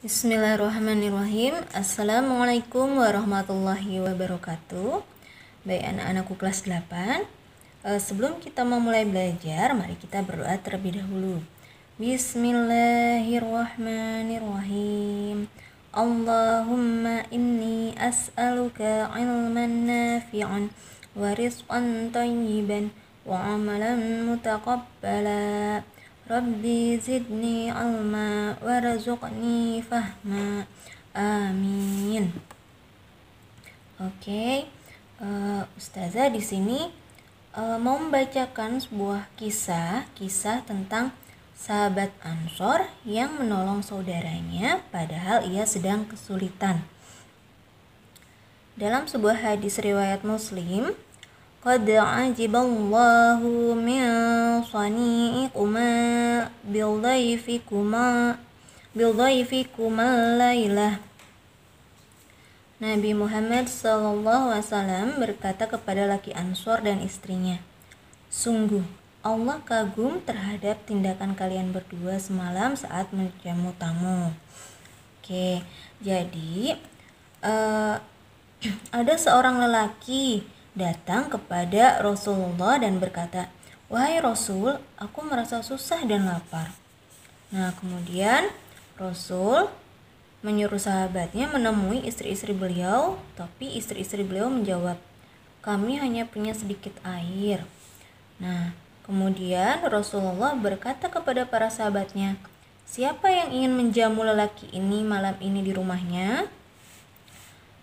Bismillahirrahmanirrahim. Assalamualaikum warahmatullahi wabarakatuh. Baik anak-anakku kelas 8, sebelum kita memulai belajar, mari kita berdoa terlebih dahulu. Bismillahirrahmanirrahim. Allahumma inni as'aluka ilman nafi'an wa rizqan thayyiban wa amalan mutaqabbala. Rabbi zidni ilma warzuqni fahma. Amin. Oke, Ustazah di sini mau membacakan sebuah kisah tentang sahabat Ansor yang menolong saudaranya padahal ia sedang kesulitan. Dalam sebuah hadis riwayat Muslim, qad ajiballahu min sani'ikuma bildayfikuma laylah. Nabi Muhammad SAW berkata kepada laki Ansor dan istrinya, sungguh Allah kagum terhadap tindakan kalian berdua semalam saat menjamu tamu. Oke, jadi ada seorang lelaki datang kepada Rasulullah dan berkata, wahai Rasul, aku merasa susah dan lapar. Nah, kemudian Rasul menyuruh sahabatnya menemui istri-istri beliau, tapi istri-istri beliau menjawab, kami hanya punya sedikit air. Nah, kemudian Rasulullah berkata kepada para sahabatnya, siapa yang ingin menjamu lelaki ini malam ini di rumahnya?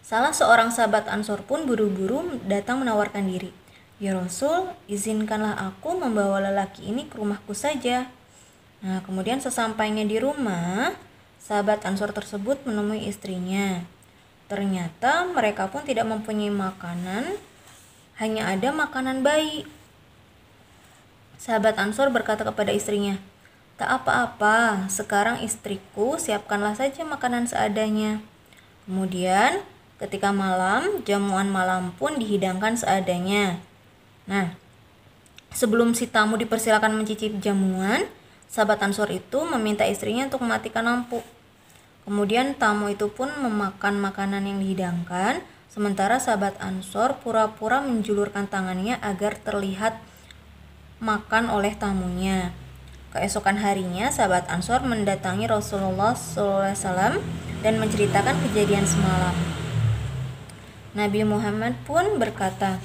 Salah seorang sahabat Ansor pun buru-buru datang menawarkan diri. Ya Rasul, izinkanlah aku membawa lelaki ini ke rumahku saja. Nah, kemudian sesampainya di rumah, sahabat Ansor tersebut menemui istrinya. Ternyata mereka pun tidak mempunyai makanan, hanya ada makanan bayi. Sahabat Ansor berkata kepada istrinya, tak apa-apa, sekarang istriku siapkanlah saja makanan seadanya. Kemudian ketika malam, jamuan malam pun dihidangkan seadanya. Nah, sebelum si tamu dipersilakan mencicipi jamuan, sahabat Ansor itu meminta istrinya untuk mematikan lampu. Kemudian tamu itu pun memakan makanan yang dihidangkan, sementara sahabat Ansor pura-pura menjulurkan tangannya agar terlihat makan oleh tamunya. Keesokan harinya, sahabat Ansor mendatangi Rasulullah SAW dan menceritakan kejadian semalam. Nabi Muhammad pun berkata,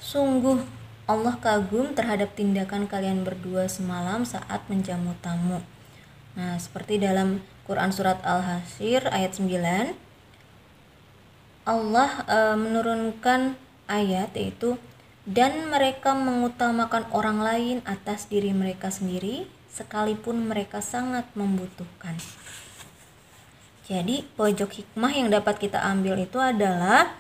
sungguh Allah kagum terhadap tindakan kalian berdua semalam saat menjamu tamu. Nah, seperti dalam Quran Surat Al-Hasyr ayat 9, Allah menurunkan ayat yaitu, dan mereka mengutamakan orang lain atas diri mereka sendiri, sekalipun mereka sangat membutuhkan. Jadi pojok hikmah yang dapat kita ambil itu adalah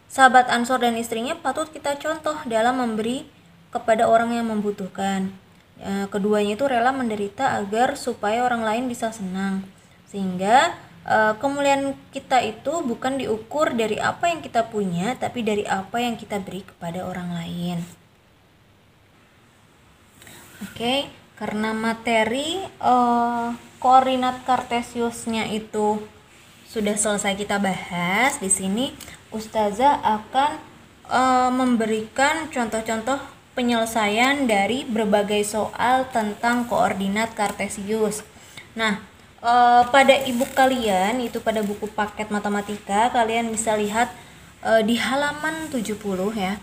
sahabat Ansor dan istrinya patut kita contoh dalam memberi kepada orang yang membutuhkan. Keduanya itu rela menderita agar supaya orang lain bisa senang. Sehingga kemuliaan kita itu bukan diukur dari apa yang kita punya, tapi dari apa yang kita beri kepada orang lain. Oke, karena materi koordinat Kartesiusnya itu sudah selesai kita bahas, di sini Ustazah akan memberikan contoh-contoh penyelesaian dari berbagai soal tentang koordinat Kartesius. Nah, pada e-book kalian, itu pada buku paket matematika, kalian bisa lihat di halaman 70 ya.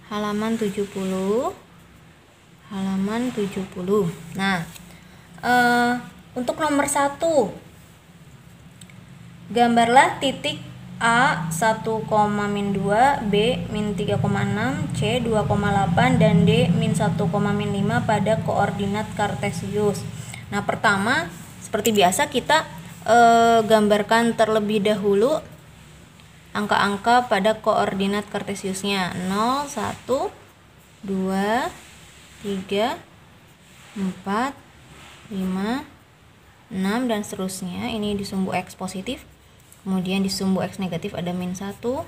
Halaman 70. Nah, untuk nomor 1, gambarlah titik A 1,-2, B -3,6, C 2,8, dan D -1,-5 pada koordinat Kartesius. Nah, pertama seperti biasa kita gambarkan terlebih dahulu angka-angka pada koordinat Kartesiusnya. 0, 1, 2, 3, 4, 5, 6 dan seterusnya. Ini di sumbu X positif. Kemudian di sumbu X negatif ada -1,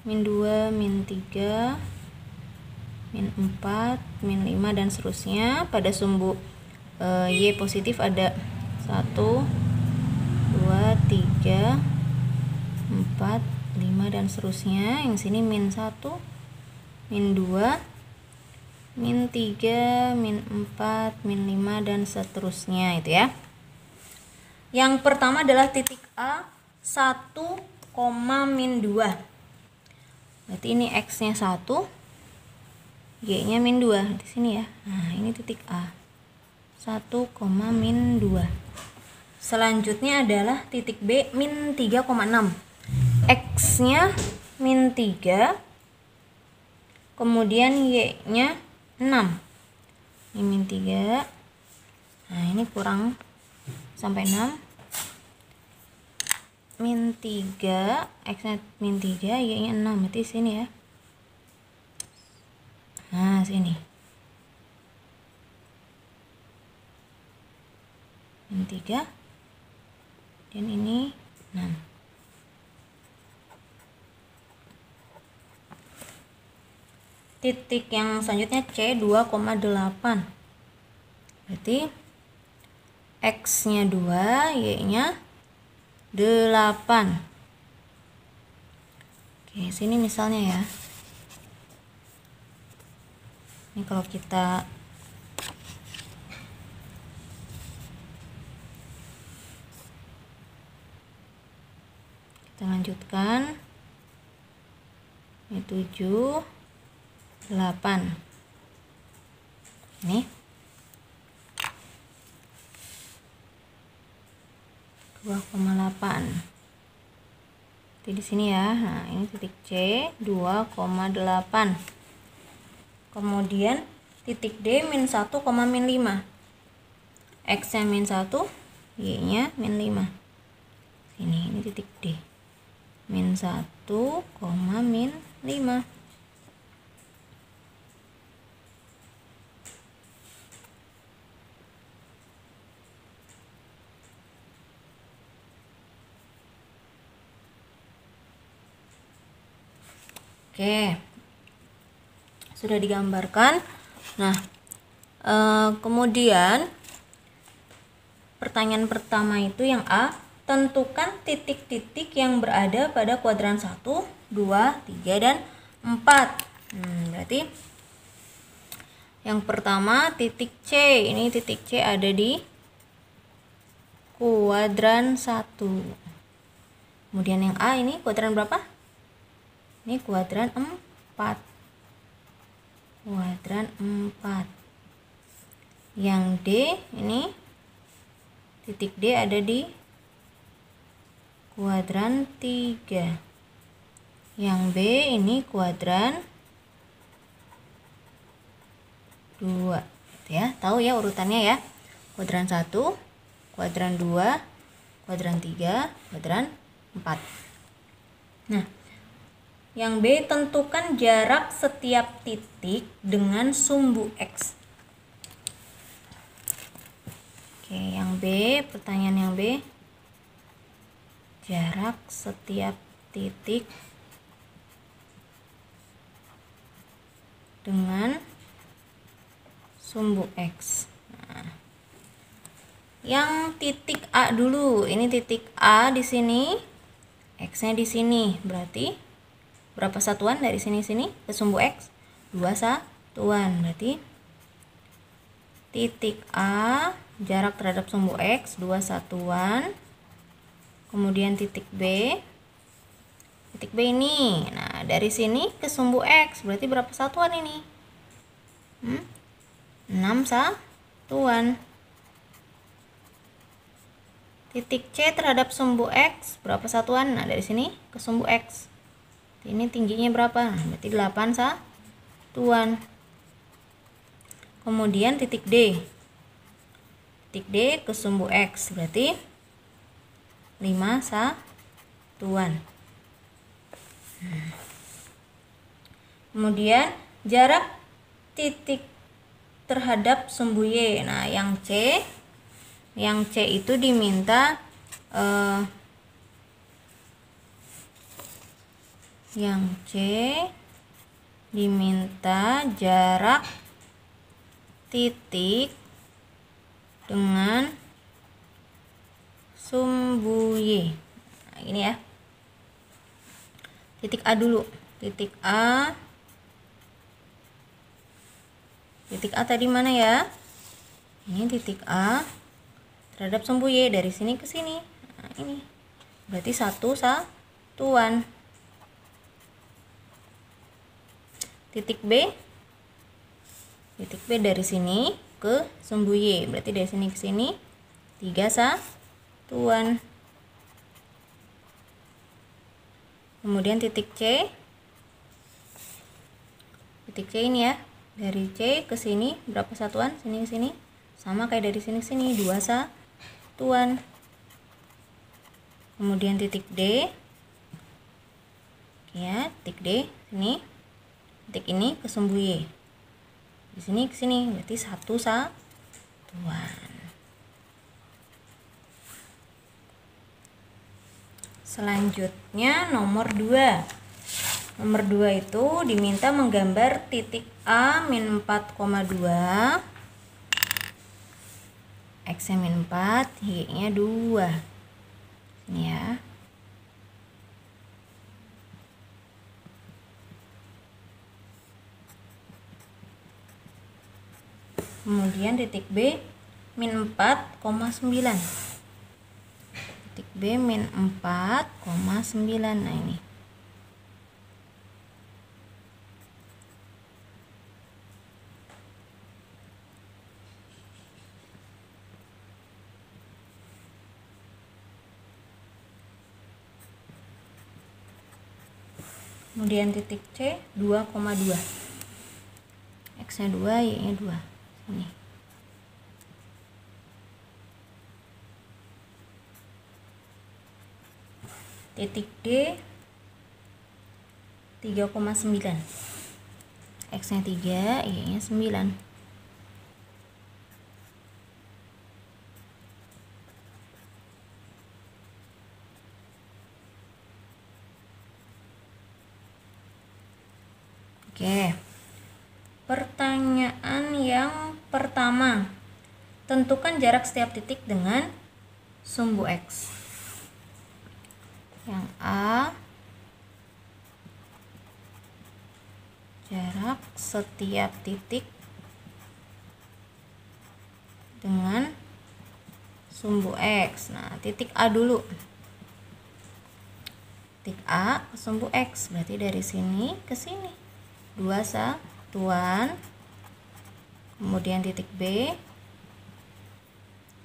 -2, -3, -4, -5 dan seterusnya. Pada sumbu Y positif ada 1, 2, 3, 4, 5 dan seterusnya. Yang sini min 1, min 2, min 3, min 4, min 5 dan seterusnya itu ya. Yang pertama adalah titik A 1, min 2. Berarti ini X-nya 1, Y-nya min 2 di sini ya. Nah, ini titik A 1, min 2. Selanjutnya adalah titik B min 3,6. X-nya min 3, kemudian Y-nya 6. Ini min 3. Nah, ini kurang sampai 6. Min 3, X-nya min 3, Y-nya 6. Berarti sini ya. Nah, sini. Min 3. Dan ini 6. Titik yang selanjutnya C 2,8. Berarti X-nya 2, Y-nya 8. Oke, sini misalnya ya. Ini kalau kita lanjutkan. Ini 7, 8. Nih. 2,8. Jadi di sini ya. Nah, ini titik C 2,8. Kemudian titik D min 1, min 5. X-nya min 1, Y-nya min 5. Sini, ini titik D. Min 1, min 5. Oke, sudah digambarkan. Nah, kemudian pertanyaan pertama itu yang A, tentukan titik-titik yang berada pada kuadran 1, 2, 3, dan 4. Berarti yang pertama titik C, ini titik C ada di kuadran 1. Kemudian yang A ini kuadran berapa? Ini kuadran 4. Kuadran 4. Yang D ini titik D ada di kuadran 3. Yang B ini kuadran 2. Ya, tahu ya urutannya ya. Kuadran 1, kuadran 2, kuadran 3, kuadran 4. Nah, yang B, tentukan jarak setiap titik dengan sumbu X. Oke, yang B, pertanyaan yang B. Jarak setiap titik dengan sumbu X. Nah, yang titik A dulu. Ini titik A di sini, X-nya di sini. Berarti berapa satuan dari sini ke sumbu X? 2 satuan. Berarti titik A jarak terhadap sumbu X 2 satuan. Kemudian titik B. Titik B ini. Nah, dari sini ke sumbu X berarti berapa satuan ini? 6 satuan. Titik C terhadap sumbu X berapa satuan? Nah, dari sini ke sumbu X. Ini tingginya berapa? Nah, berarti 8 satuan. Kemudian titik D. Titik D ke sumbu X berarti 5 satuan. Kemudian jarak titik terhadap sumbu Y. Nah, yang C itu diminta yang C diminta jarak titik dengan sumbu Y. Nah, ini ya. Titik A dulu. Titik A. Titik A tadi mana ya? Ini titik A terhadap sumbu Y dari sini ke sini. Nah, ini. Berarti satu satuan. Titik B. Titik B dari sini ke sumbu Y. Berarti dari sini ke sini 3 satuan. Kemudian titik C. Titik C ini ya. Dari C ke sini berapa satuan? Sini ke sini. Sama kayak dari sini ke sini 2 satuan. Kemudian titik D. Ya, titik D sini. Titik ini ke sumbu Y. Di sini ke sini berarti 1 satuan. Selanjutnya nomor 2. Nomor 2 itu diminta menggambar titik A min 4,2, X-nya min 4, Y-nya 2. Ini ya. Kemudian titik B min 4,9. Titik B min 4,9. Nah ini. Kemudian titik C 2,2. X-nya 2, Y-nya 2. Sini. Titik D 3,9. X-nya 3, Y-nya 9. Oke. Pertanyaan yang pertama. Tentukan jarak setiap titik dengan sumbu X. Yang A, jarak setiap titik dengan sumbu X. Nah, titik A dulu. Titik A ke sumbu X, berarti dari sini ke sini 2 satuan. Kemudian titik B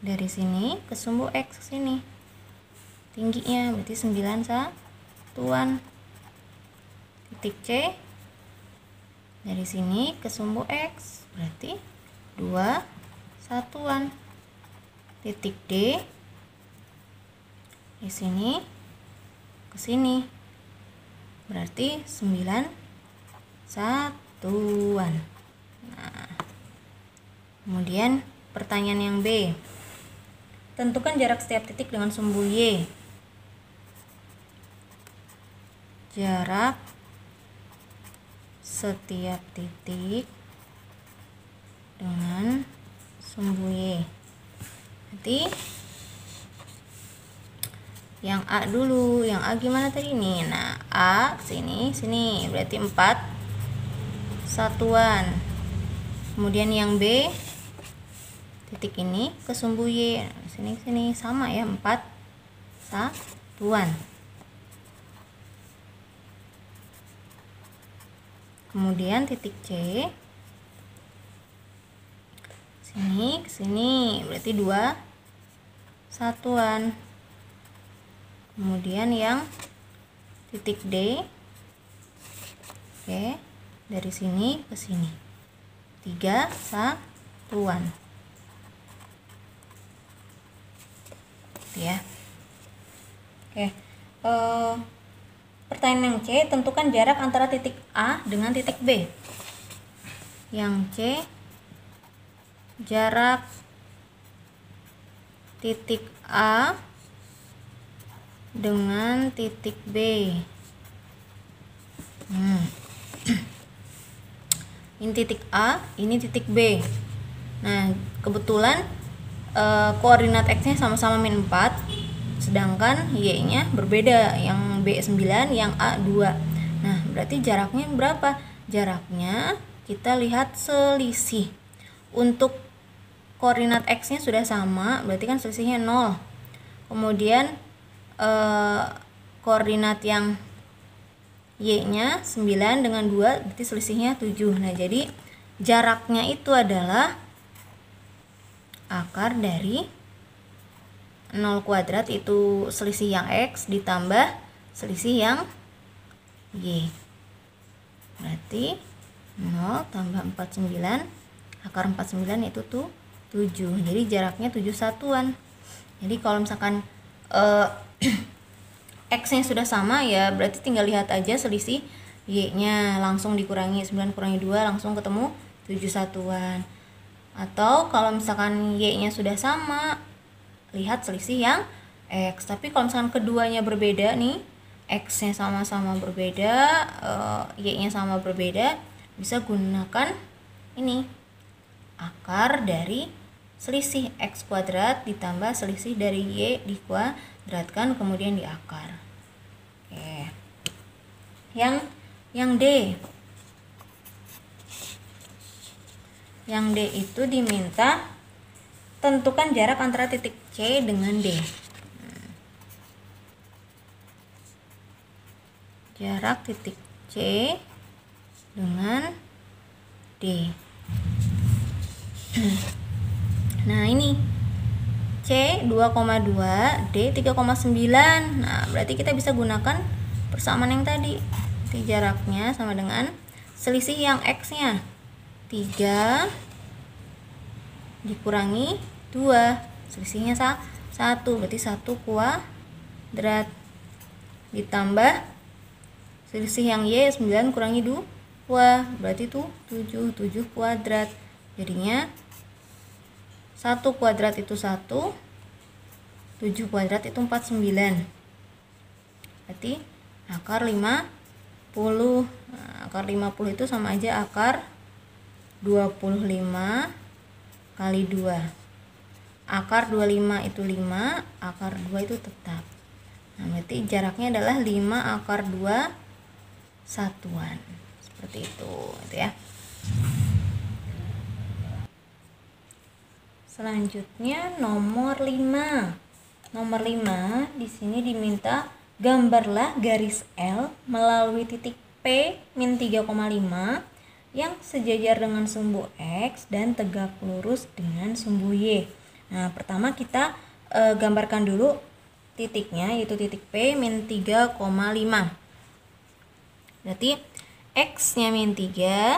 dari sini ke sumbu X ke sini. Tingginya berarti 9 satuan. Titik C dari sini ke sumbu X berarti 2 satuan. Titik D di sini ke sini berarti 9 satuan. Nah, kemudian pertanyaan yang B. Tentukan jarak setiap titik dengan sumbu Y. Jarak setiap titik dengan sumbu Y. Nanti yang A dulu. Yang A gimana tadi nih? Nah, A sini, sini. Berarti 4 satuan. Kemudian yang B titik ini ke sumbu Y. Sini sama ya, 4 satuan. Kemudian titik C sini ke sini berarti 2 satuan. Kemudian yang titik D, oke, dari sini ke sini 3 satuan. Ya. Oke. Pertanyaan yang C, tentukan jarak antara titik A dengan titik B. Yang C, jarak titik A dengan titik B. Ini titik A, ini titik B. Nah, kebetulan koordinat X-nya sama-sama min 4, sedangkan Y-nya berbeda, yang B 9, yang A 2. Nah, berarti jaraknya berapa? Jaraknya kita lihat selisih. Untuk koordinat X-nya sudah sama, berarti kan selisihnya 0. Kemudian koordinat yang Y-nya 9 dengan 2, berarti selisihnya 7. Nah, jadi jaraknya itu adalah akar dari 0 kuadrat, itu selisih yang X ditambah selisih yang Y. Berarti 0 tambah 49, akar 49 itu tuh 7. Jadi jaraknya 7 satuan. Jadi kalau misalkan X-nya sudah sama, ya berarti tinggal lihat aja selisih Y-nya, langsung dikurangi 9 kurangi 2, langsung ketemu 7 satuan. Atau kalau misalkan Y-nya sudah sama, lihat selisih yang X. Tapi kalau misalkan keduanya berbeda nih, X-nya sama-sama berbeda, Y-nya sama berbeda, bisa gunakan ini, akar dari selisih X kuadrat ditambah selisih dari Y dikuadratkan kemudian diakar. Oke. Yang D. Yang D itu diminta tentukan jarak antara titik C dengan D. Jarak titik C dengan D. Nah, ini C 2,2, D 3,9. Nah, berarti kita bisa gunakan persamaan yang tadi. Jadi jaraknya sama dengan selisih yang X-nya. 3 dikurangi 2, selisihnya 1, berarti 1 kuadrat ditambah selisih yang Y 9 kurangi 2, berarti itu 7 kuadrat. Jadinya 1 kuadrat itu 1, 7 kuadrat itu 49. Berarti akar 50. Nah, akar 50 itu sama aja akar 25 kali 2. Akar 25 itu 5, akar 2 itu tetap. Nah, berarti jaraknya adalah 5 akar 2 satuan. Seperti itu, gitu ya. Selanjutnya nomor 5. Nomor 5 di sini diminta gambarlah garis L melalui titik P min 3,5 yang sejajar dengan sumbu X dan tegak lurus dengan sumbu Y. Nah, pertama kita gambarkan dulu titiknya, yaitu titik P min 3,5. Berarti X-nya min 3,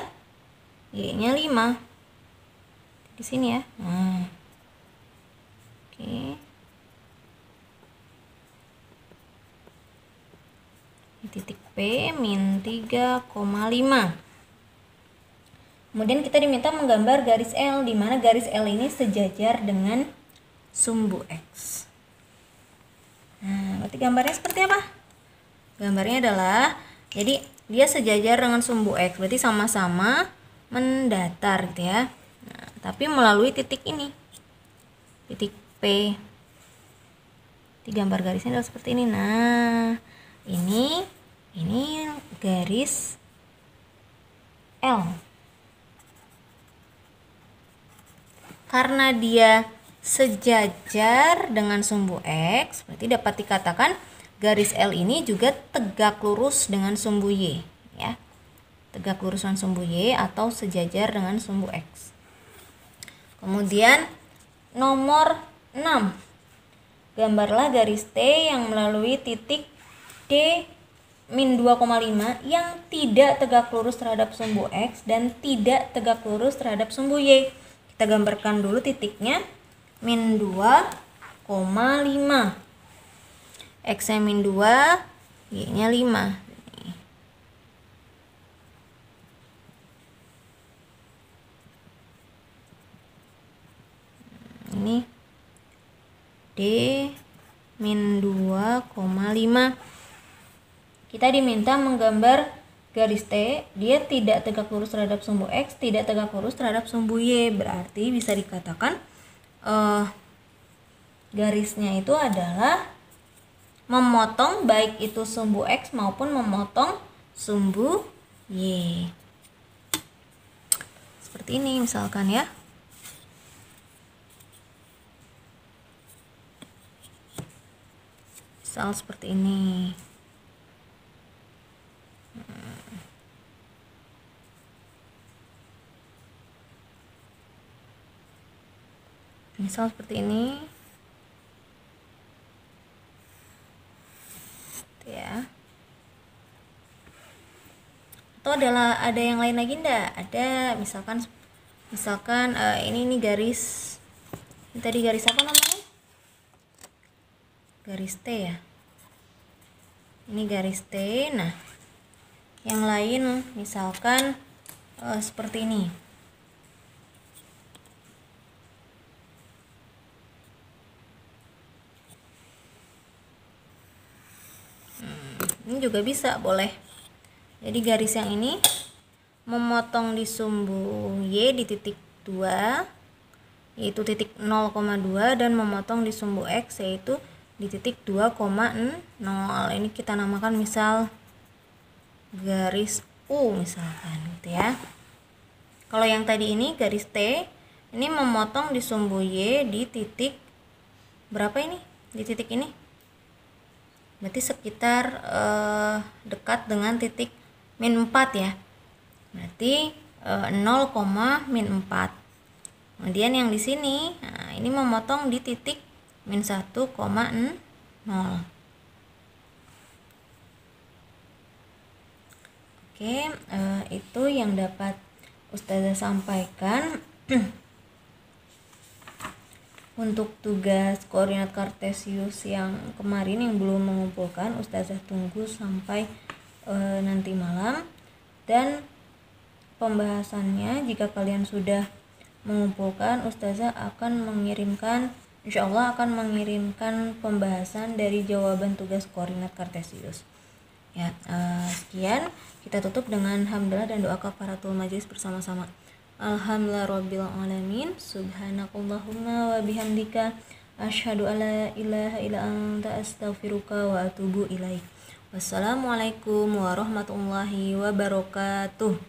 Y-nya 5. Di sini ya. Nah. Oke. Di titik P min 3,5. Kemudian kita diminta menggambar garis L, di mana garis L ini sejajar dengan sumbu X. Nah, berarti gambarnya seperti apa? Gambarnya adalah, jadi dia sejajar dengan sumbu X, berarti sama-sama mendatar gitu ya. Nah, tapi melalui titik ini, titik P. Di gambar garisnya adalah seperti ini. Nah, ini garis L. Karena dia sejajar dengan sumbu X, berarti dapat dikatakan garis L ini juga tegak lurus dengan sumbu Y, ya. Tegak lurus dengan sumbu Y atau sejajar dengan sumbu X. Kemudian nomor 6. Gambarlah garis T yang melalui titik D min 2,5 yang tidak tegak lurus terhadap sumbu X dan tidak tegak lurus terhadap sumbu Y. Kita gambarkan dulu titiknya, min 2,5. X-nya min 2, Y-nya 5. Ini D min 2,5. Kita diminta menggambar garis T, dia tidak tegak lurus terhadap sumbu X, tidak tegak lurus terhadap sumbu Y. Berarti bisa dikatakan garisnya itu adalah memotong baik itu sumbu X maupun memotong sumbu Y. Seperti ini misalkan ya. Misal seperti ini. Misal seperti ini. Ya. Atau ada yang lain lagi enggak? Ada, misalkan ini garis. Ini tadi garis apa namanya? Garis T ya. Ini garis T. Nah, yang lain misalkan seperti ini. Ini juga bisa, boleh. Jadi garis yang ini memotong di sumbu Y di titik 2, yaitu titik 0,2, dan memotong di sumbu X yaitu di titik 2,0. Ini kita namakan misal garis U misalkan gitu ya. Kalau yang tadi ini garis T, ini memotong di sumbu Y di titik berapa ini? Di titik ini. Berarti sekitar dekat dengan titik min 4 ya. Berarti 0,-4. Kemudian yang di sini, nah, ini memotong di titik min 1,0. Oke, itu yang dapat Ustazah sampaikan. Untuk tugas koordinat kartesius yang kemarin yang belum mengumpulkan, Ustazah tunggu sampai nanti malam. Dan pembahasannya jika kalian sudah mengumpulkan, Ustazah akan mengirimkan, insyaallah akan mengirimkan pembahasan dari jawaban tugas koordinat kartesius. Ya, sekian, kita tutup dengan hamdalah dan doa kafaratul majlis bersama-sama. Alhamdulillah rabbil alamin, subhanakallahumma wa bihamdika asyhadu alla ilaha illa anta astaghfiruka wa atubu ilaik. Wassalamualaikum warahmatullahi wabarakatuh.